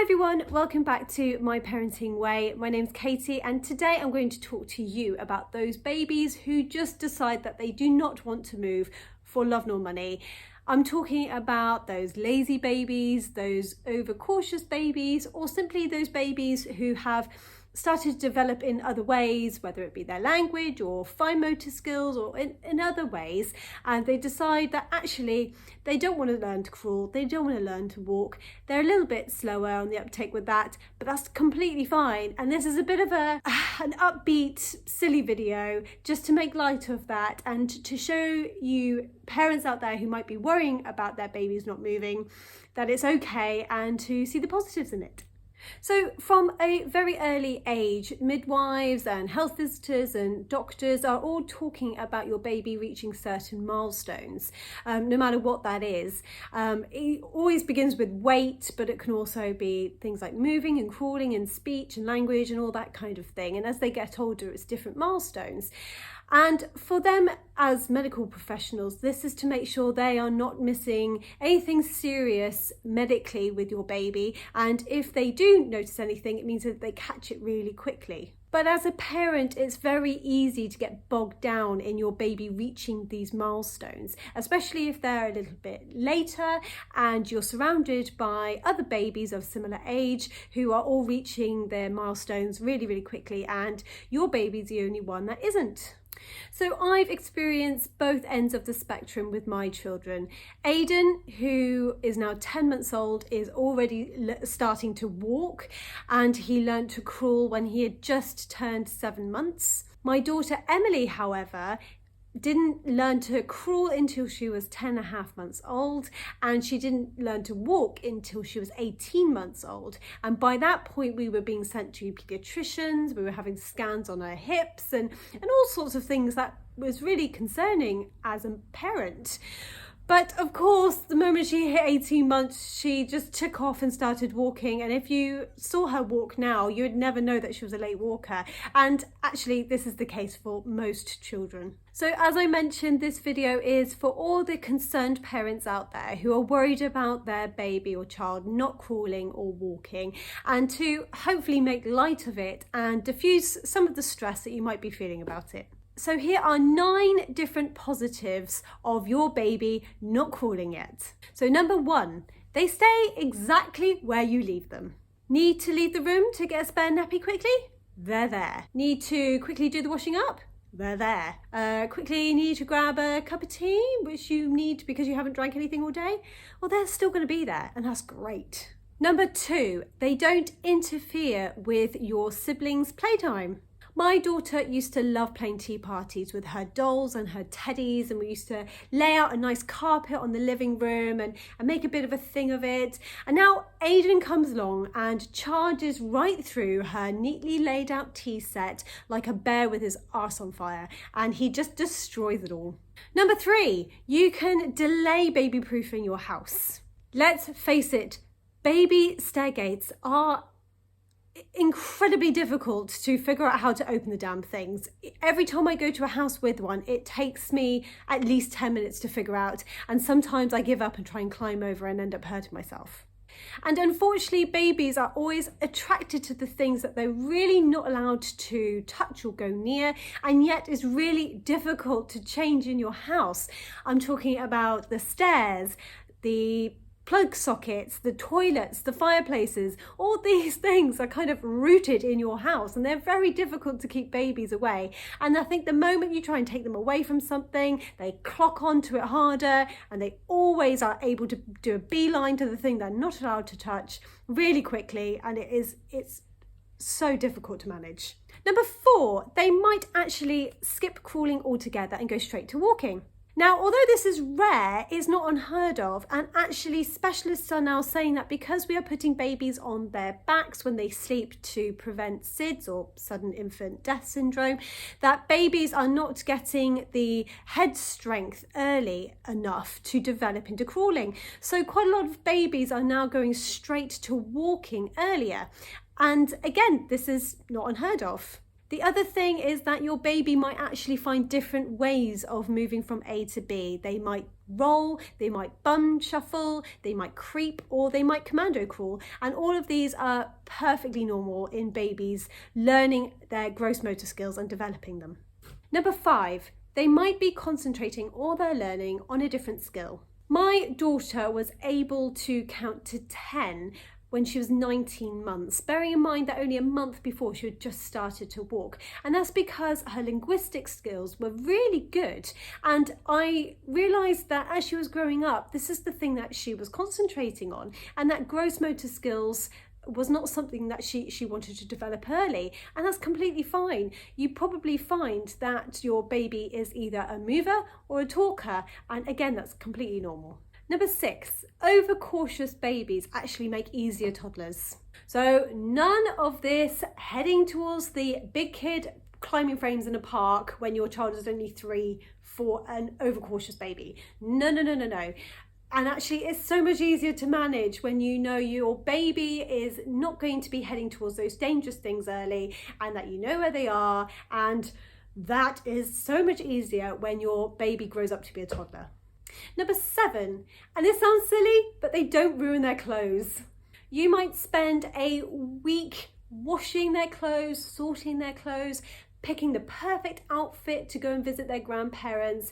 Hi everyone, welcome back to My Parenting Way. My name's Katie and today I'm going to talk to you about those babies who just decide that they do not want to move for love nor money. I'm talking about those lazy babies, those overcautious babies, or simply those babies who have started to develop in other ways, whether it be their language or fine motor skills or in other ways, and they decide that actually they don't want to learn to crawl, they don't want to learn to walk, they're a little bit slower on the uptake with that, but that's completely fine. And this is a bit of an upbeat, silly video just to make light of that and to show you parents out there who might be worrying about their babies not moving that it's okay and to see the positives in it. So from a very early age, midwives and health visitors and doctors are all talking about your baby reaching certain milestones, no matter what that is. It always begins with weight, but it can also be things like moving and crawling and speech and language and all that kind of thing. And as they get older, it's different milestones. And for them as medical professionals, this is to make sure they are not missing anything serious medically with your baby. And if they do notice anything, it means that they catch it really quickly. But as a parent, it's very easy to get bogged down in your baby reaching these milestones, especially if they're a little bit later and you're surrounded by other babies of similar age who are all reaching their milestones really, really quickly, and your baby's the only one that isn't. So I've experienced both ends of the spectrum with my children. Aiden, who is now 10 months old, is already starting to walk, and he learned to crawl when he had just turned 7 months. My daughter Emily, however, didn't learn to crawl until she was 10.5 months old, and she didn't learn to walk until she was 18 months old. And by that point we were being sent to pediatricians, we were having scans on her hips and all sorts of things that was really concerning as a parent. But of course, the moment she hit 18 months, she just took off and started walking. And if you saw her walk now, you would never know that she was a late walker. And actually, this is the case for most children. So as I mentioned, this video is for all the concerned parents out there who are worried about their baby or child not crawling or walking, and to hopefully make light of it and diffuse some of the stress that you might be feeling about it. So here are 9 different positives of your baby not crawling yet. So number 1, they stay exactly where you leave them. Need to leave the room to get a spare nappy quickly? They're there. Need to quickly do the washing up? They're there. Quickly need to grab a cup of tea, which you need because you haven't drank anything all day? Well, they're still going to be there, and that's great. Number 2, they don't interfere with your siblings' playtime. My daughter used to love playing tea parties with her dolls and her teddies, and we used to lay out a nice carpet on the living room and make a bit of a thing of it. And now Aiden comes along and charges right through her neatly laid out tea set like a bear with his arse on fire, and he just destroys it all. Number 3, you can delay baby-proofing your house. Let's face it, baby stair gates are incredibly difficult to figure out how to open the damn things. Every time I go to a house with one, it takes me at least 10 minutes to figure out, and sometimes I give up and try and climb over and end up hurting myself. And unfortunately, babies are always attracted to the things that they're really not allowed to touch or go near, and yet is really difficult to change in your house. I'm talking about the stairs, the plug sockets, the toilets, the fireplaces. All these things are kind of rooted in your house, and they're very difficult to keep babies away. And I think the moment you try and take them away from something, they clock onto it harder, and they always are able to do a beeline to the thing they're not allowed to touch really quickly, and it's so difficult to manage. Number 4, they might actually skip crawling altogether and go straight to walking. Now, although this is rare, it's not unheard of, and actually specialists are now saying that because we are putting babies on their backs when they sleep to prevent SIDS, or sudden infant death syndrome, that babies are not getting the head strength early enough to develop into crawling. So quite a lot of babies are now going straight to walking earlier. And again, this is not unheard of. The other thing is that your baby might actually find different ways of moving from A to B. They might roll, they might bum shuffle, they might creep, or they might commando crawl. And all of these are perfectly normal in babies learning their gross motor skills and developing them. Number 5, they might be concentrating all their learning on a different skill. My daughter was able to count to 10 when she was 19 months, bearing in mind that only a month before she had just started to walk. And that's because her linguistic skills were really good. And I realised that as she was growing up, this is the thing that she was concentrating on, and that gross motor skills was not something that she wanted to develop early, and that's completely fine. You probably find that your baby is either a mover or a talker, and again, that's completely normal. Number 6, overcautious babies actually make easier toddlers. So none of this heading towards the big kid climbing frames in a park when your child is only 3 for an overcautious baby. No. And actually, it's so much easier to manage when you know your baby is not going to be heading towards those dangerous things early, and that you know where they are. And that is so much easier when your baby grows up to be a toddler. Number 7, and this sounds silly, but they don't ruin their clothes. You might spend a week washing their clothes, sorting their clothes, picking the perfect outfit to go and visit their grandparents,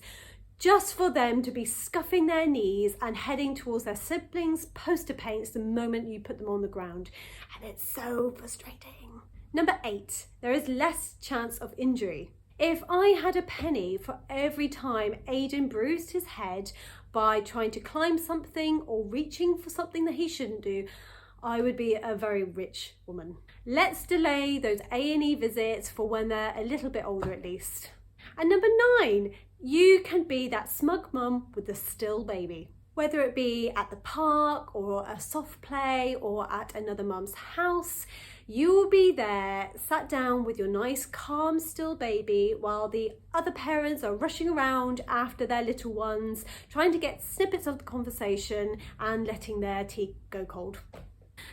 just for them to be scuffing their knees and heading towards their siblings' poster paints the moment you put them on the ground. And it's so frustrating. Number 8, there is less chance of injury. If I had a penny for every time Aiden bruised his head by trying to climb something or reaching for something that he shouldn't do, I would be a very rich woman. Let's delay those A&E visits for when they're a little bit older at least. And number 9, you can be that smug mum with the still baby. Whether it be at the park or a soft play or at another mum's house, you will be there, sat down with your nice, calm, still baby while the other parents are rushing around after their little ones, trying to get snippets of the conversation and letting their tea go cold.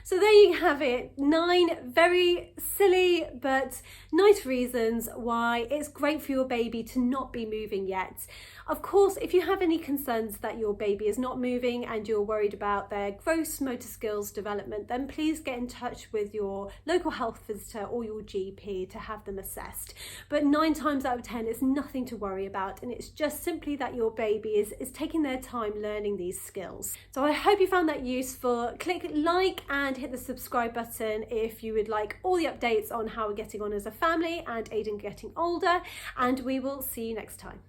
So there you have it, 9 very silly but nice reasons why it's great for your baby to not be moving yet. Of course, if you have any concerns that your baby is not moving and you're worried about their gross motor skills development, then please get in touch with your local health visitor or your GP to have them assessed. But 9 times out of 10, it's nothing to worry about, and it's just simply that your baby is taking their time learning these skills. So I hope you found that useful. Click like and hit the subscribe button if you would like all the updates on how we're getting on as a family and Aiden getting older, and we will see you next time.